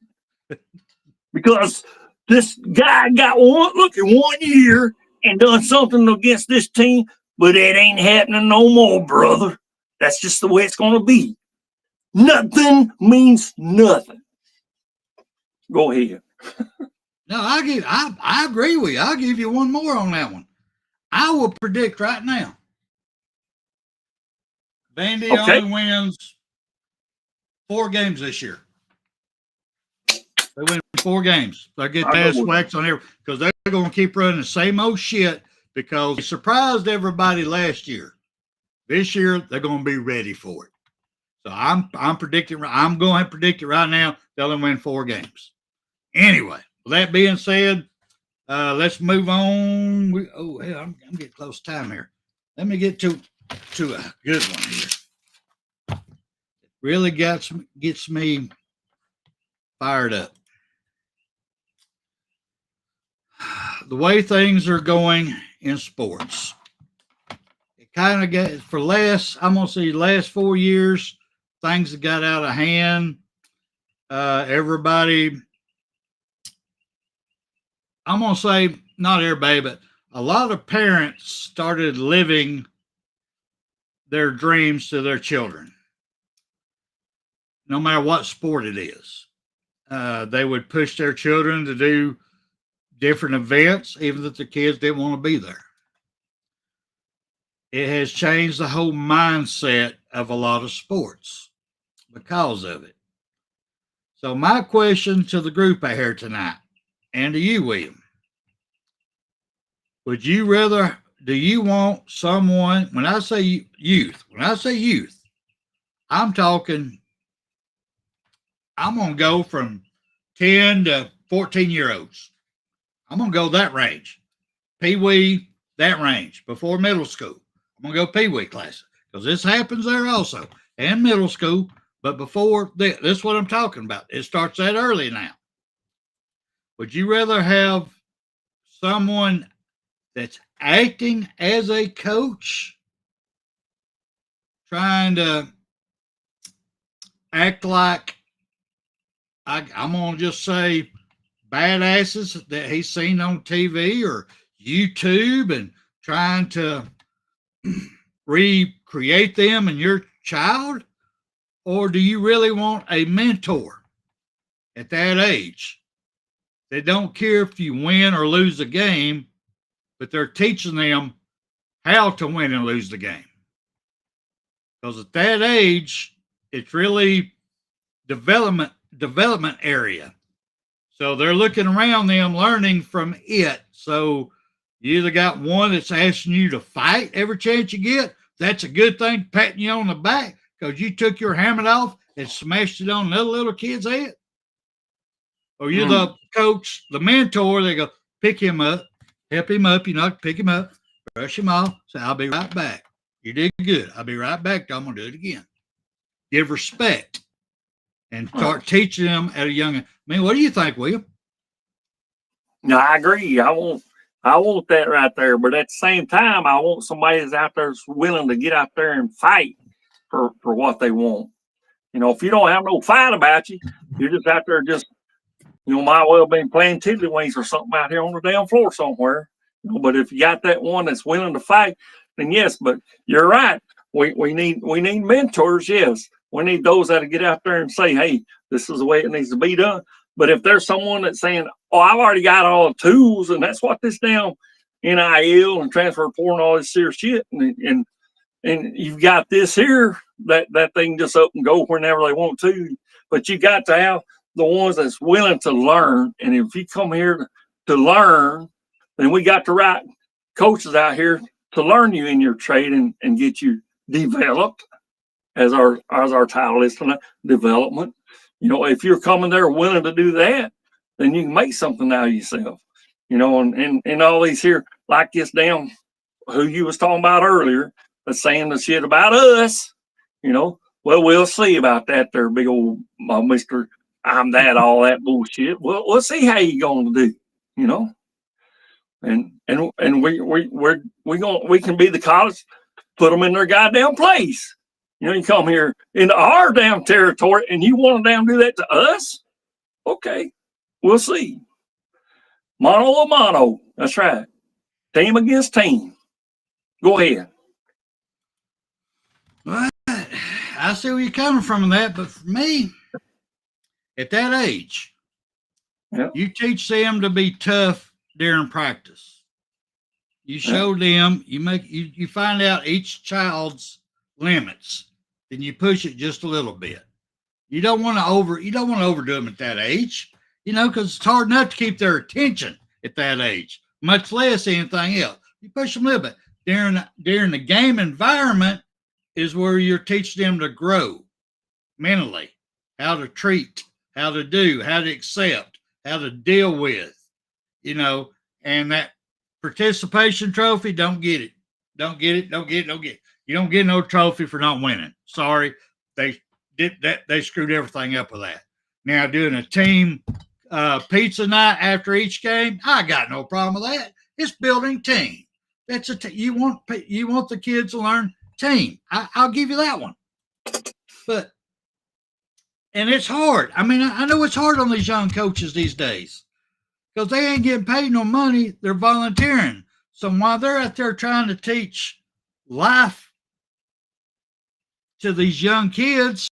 Because this guy got one year and done something against this team, but it ain't happening no more, brother. That's just the way it's going to be. Nothing means nothing. Go ahead. No, I agree with you. I'll give you one more on that one. I will predict right now. Vandy only wins 4 games this year. They win 4 games. They'll get their ass whacked on here because they're going to keep running the same old shit because they surprised everybody last year. This year, they're going to be ready for it. So I'm predicting. I'm going to predict it right now. They'll only win 4 games. Anyway, with that being said, let's move on. I'm getting close to time here. Let me get to a good one here. It really gets me fired up. The way things are going in sports, it kind of got I'm gonna say last 4 years, things have got out of hand. Everybody, I'm gonna say not everybody, but a lot of parents started living their dreams to their children, no matter what sport it is. They would push their children to do different events, even if the kids didn't want to be there. It has changed the whole mindset of a lot of sports because of it. So my question to the group out here tonight, and to you, William, do you want someone, when I say youth, I'm going to go from 10 to 14-year-olds. I'm going to go that range. Pee-wee, that range, before middle school. I'm going to go pee-wee classes because this happens there also, and middle school, but before this is what I'm talking about. It starts that early now. Would you rather have someone that's acting as a coach, trying to act like, I'm going to just say, badasses that he's seen on TV or YouTube and trying to recreate them in your child? Or do you really want a mentor at that age that don't care if you win or lose the game, but they're teaching them how to win and lose the game? Because at that age, it's really development area. So they're looking around them, learning from it. So you either got one that's asking you to fight every chance you get. That's a good thing, patting you on the back because you took your helmet off and smashed it on another little kid's head. Or you're the coach, the mentor. They go, pick him up, help him up. Pick him up, brush him off. Say, I'll be right back. You did good. I'll be right back. I'm going to do it again. Give respect and start teaching them at a young age. I mean, what do you think, William? No, I agree. I want I want that right there. But at the same time, I want somebody that's out there that's willing to get out there and fight for what they want. You know, if you don't have no fight about you, you're just out there just, you know, might well be playing tiddlywinks or something out here on the damn floor somewhere. You know, but if you got that one that's willing to fight, then yes. But you're right. We need mentors. Yes, we need those that get out there and say, hey, this is the way it needs to be done. But if there's someone that's saying, oh, I've already got all the tools, and that's what this damn NIL and transfer portal and all this serious shit, and you've got this here that they can just up and go whenever they want to. But you got to have the ones that's willing to learn. And if you come here to learn, then we got the right coaches out here to learn you in your trade and get you developed, as our title is tonight, development. You know, if you're coming there willing to do that, then you can make something out of yourself. You know, and all these here, like this damn who you was talking about earlier, that's saying the shit about us, you know. Well, we'll see about that there, big old Mr. I'm that, all that bullshit. Well, we'll see how you going to do, you know. And we can be the college, put them in their goddamn place. You know, you come here into our damn territory and you want to damn do that to us? Okay, we'll see. Mano a mano. That's right. Team against team. Go ahead. Well, I see where you're coming from in that, but for me, at that age, you teach them to be tough during practice. You show them, you find out each child's limits, then you push it just a little bit. You don't want to overdo them at that age, you know, because it's hard enough to keep their attention at that age, much less anything else. You push them a little bit. During the game environment is where you're teaching them to grow mentally, how to treat, how to do, how to accept, how to deal with, you know, and that participation trophy, don't get it. Don't get it. You don't get no trophy for not winning. Sorry. They did that. They screwed everything up with that. Now doing a team pizza night after each game, I got no problem with that. It's building team. That's you want the kids to learn team. I'll give you that one. And it's hard. I mean, I know it's hard on these young coaches these days because they ain't getting paid no money. They're volunteering. So while they're out there trying to teach life to these young kids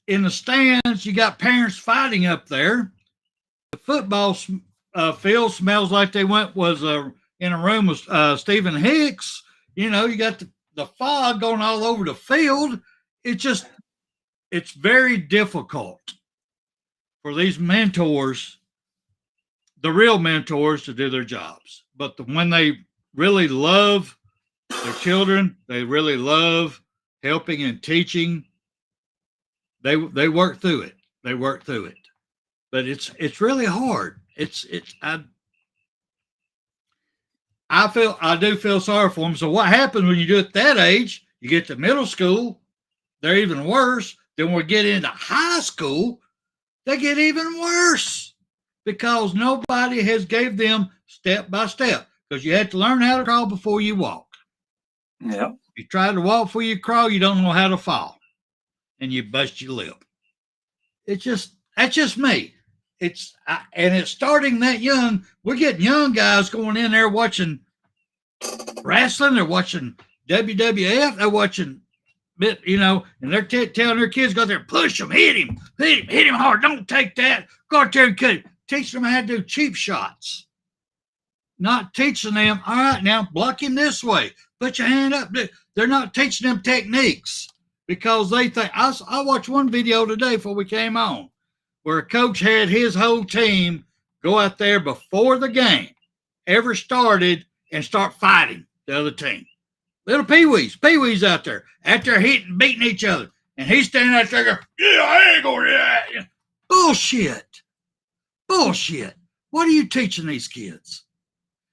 in the stands, you got parents fighting up there. The football field smells like they was in a room with Stephen Hicks. You know, you got the fog going all over the field. It's very difficult for these mentors, the real mentors, to do their jobs. But when they really love their children, they really love helping and teaching, they work through it. They work through it. But it's really hard. I do feel sorry for them. So what happens when you do it at that age? You get to middle school, they're even worse. Then we get into high school, they get even worse because nobody has gave them step by step. Because you have to learn how to crawl before you walk. Yeah. You try to walk before you crawl, you don't know how to fall, and you bust your lip. That's just me. And it's starting that young. We're getting young guys going in there watching wrestling. They're watching WWF. They're watching, you know, and they're telling their kids, go there, push him, hit him hard. Don't take that. Go out there and cut it. Teach them how to do cheap shots. Not teaching them, all right, now block him this way. Put your hand up. They're not teaching them techniques because they think. I watched one video today before we came on where a coach had his whole team go out there before the game ever started and start fighting the other team. Little peewees out there hitting, beating each other. And he's standing out there going, yeah, I ain't going to do that. Bullshit. What are you teaching these kids?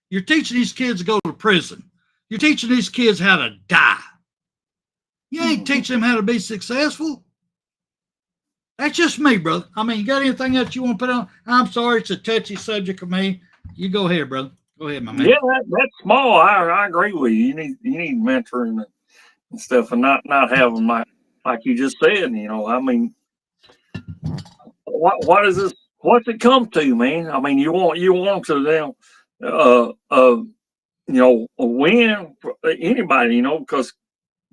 You're teaching these kids to go to prison. You're teaching these kids how to die. You ain't teaching them how to be successful. That's just me, brother. I mean, you got anything else you want to put on? I'm sorry, it's a touchy subject of me. You go ahead, brother. Go ahead, my man. Yeah, that's small. I agree with you. You need mentoring and stuff, and not have them like you just said. I mean, what is this? What's it come to, man? I mean, you want to them, win for anybody, because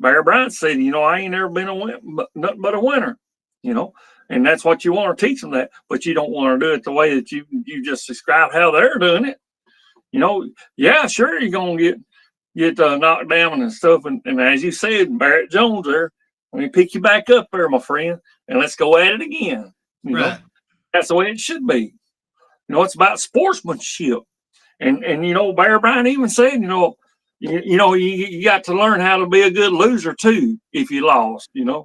Barry Bryant said, I ain't never been nothing but a winner, and that's what you want to teach them that, but you don't want to do it the way that you just described how they're doing it. Yeah, sure, you're gonna get knocked down and stuff, and as you said, Barrett Jones there, let me pick you back up there, my friend, and let's go at it again. Right. That's the way it should be. It's about sportsmanship, and Barry Bryant even said, you got to learn how to be a good loser too if you lost. And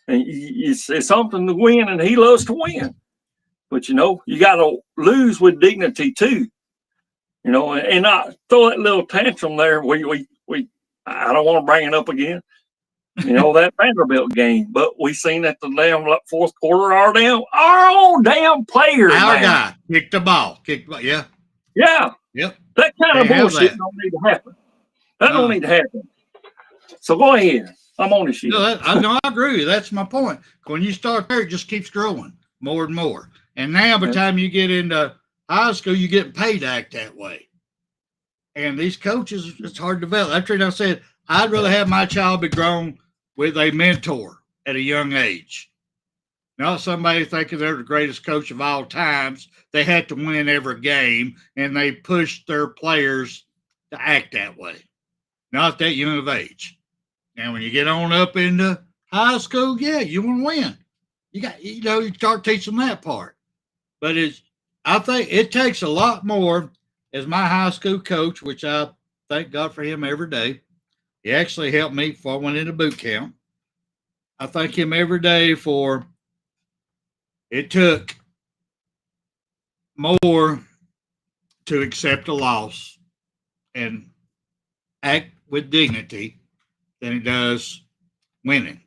it's something to win, and he loves to win, but you got to lose with dignity too. And not throw that little tantrum there. I don't want to bring it up again. That Vanderbilt game, but we seen at the damn fourth quarter, our own damn players. Our guy kicked the ball. Yeah. Yeah. Yep. That kind of bullshit don't need to happen. That don't need to happen. So go ahead. I'm on this shit. I agree with you. That's my point. When you start there, it just keeps growing more and more. And now by the time you get into high school, you're getting paid to act that way. And these coaches, it's hard to develop. That's what I said. I'd rather have my child be grown with a mentor at a young age. Not somebody thinking they're the greatest coach of all times. They had to win every game, and they pushed their players to act that way. Not that young of age. Now, when you get on up into high school, yeah, you want to win. You start teaching that part. But I think it takes a lot more as my high school coach, which I thank God for him every day. He actually helped me before I went into boot camp. I thank him every day for it took more to accept a loss and act with dignity than it does winning.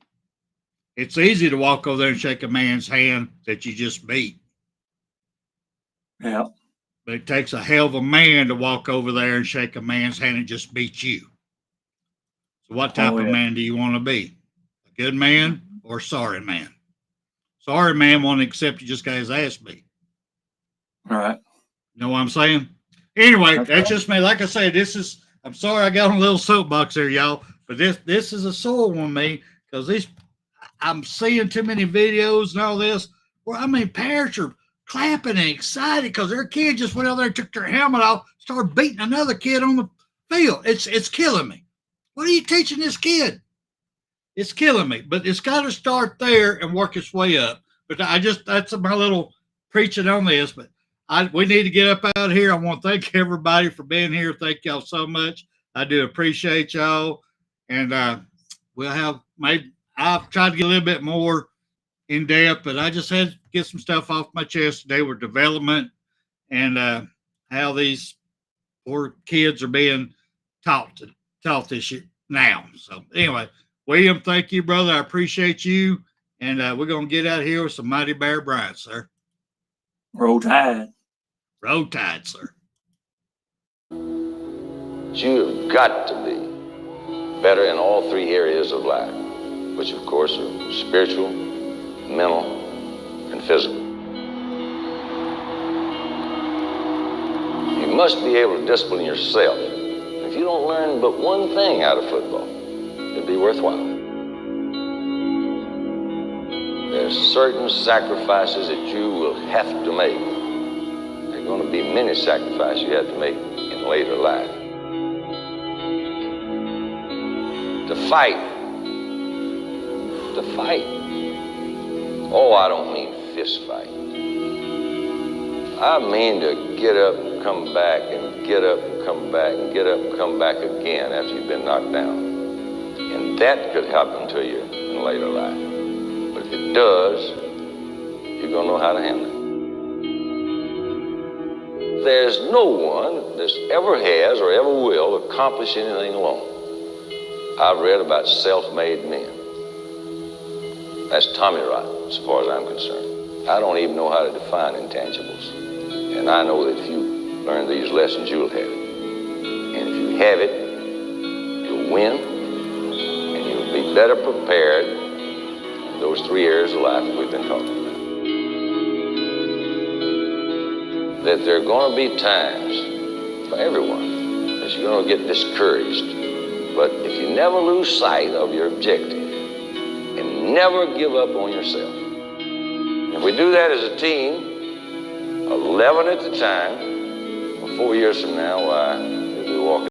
It's easy to walk over there and shake a man's hand that you just beat. Yeah. But it takes a hell of a man to walk over there and shake a man's hand and just beat you. So what type of man do you want to be? A good man or a sorry man? Sorry man won't accept you just got his ass beat. All right. You know what I'm saying? Anyway, that's just me. Like I said, I'm sorry I got on a little soapbox there, y'all, but this is a sore one me because I'm seeing too many videos and all this where, parents are clapping and excited because their kid just went out there and took their helmet off, started beating another kid on the field. It's killing me. What are you teaching this kid? It's killing me. But it's got to start there and work its way up. But that's my little preaching on this. But we need to get up out here. I want to thank everybody for being here. Thank y'all so much. I do appreciate y'all. And I've tried to get a little bit more in depth, but I just had to get some stuff off my chest today with development and how these poor kids are being taught this shit now. So anyway, William, thank you, brother. I appreciate you. And we're going to get out of here with some mighty Bear Bryant, sir. Roll Tide. Roll Tide, sir. You've got to be better in all three areas of life, which of course are spiritual, mental, and physical. You must be able to discipline yourself. If you don't learn but one thing out of football, it'll be worthwhile. There's certain sacrifices that you will have to make. There are going to be many sacrifices you have to make in later life. To fight. Oh, I don't mean fist fight. I mean to get up and come back and get up and come back and get up and come back again after you've been knocked down. And that could happen to you in later life. But if it does, you're going to know how to handle it. There's no one that ever has or ever will accomplish anything alone. I've read about self-made men. That's Tommy rot, as far as I'm concerned. I don't even know how to define intangibles. And I know that if you learn these lessons, you'll have it. have it, you'll win, and you'll be better prepared in those 3 areas of life that we've been talking about. That there are going to be times for everyone that you're going to get discouraged. But if you never lose sight of your objective and never give up on yourself, if we do that as a team, 11 at the time, 4 years from now, why,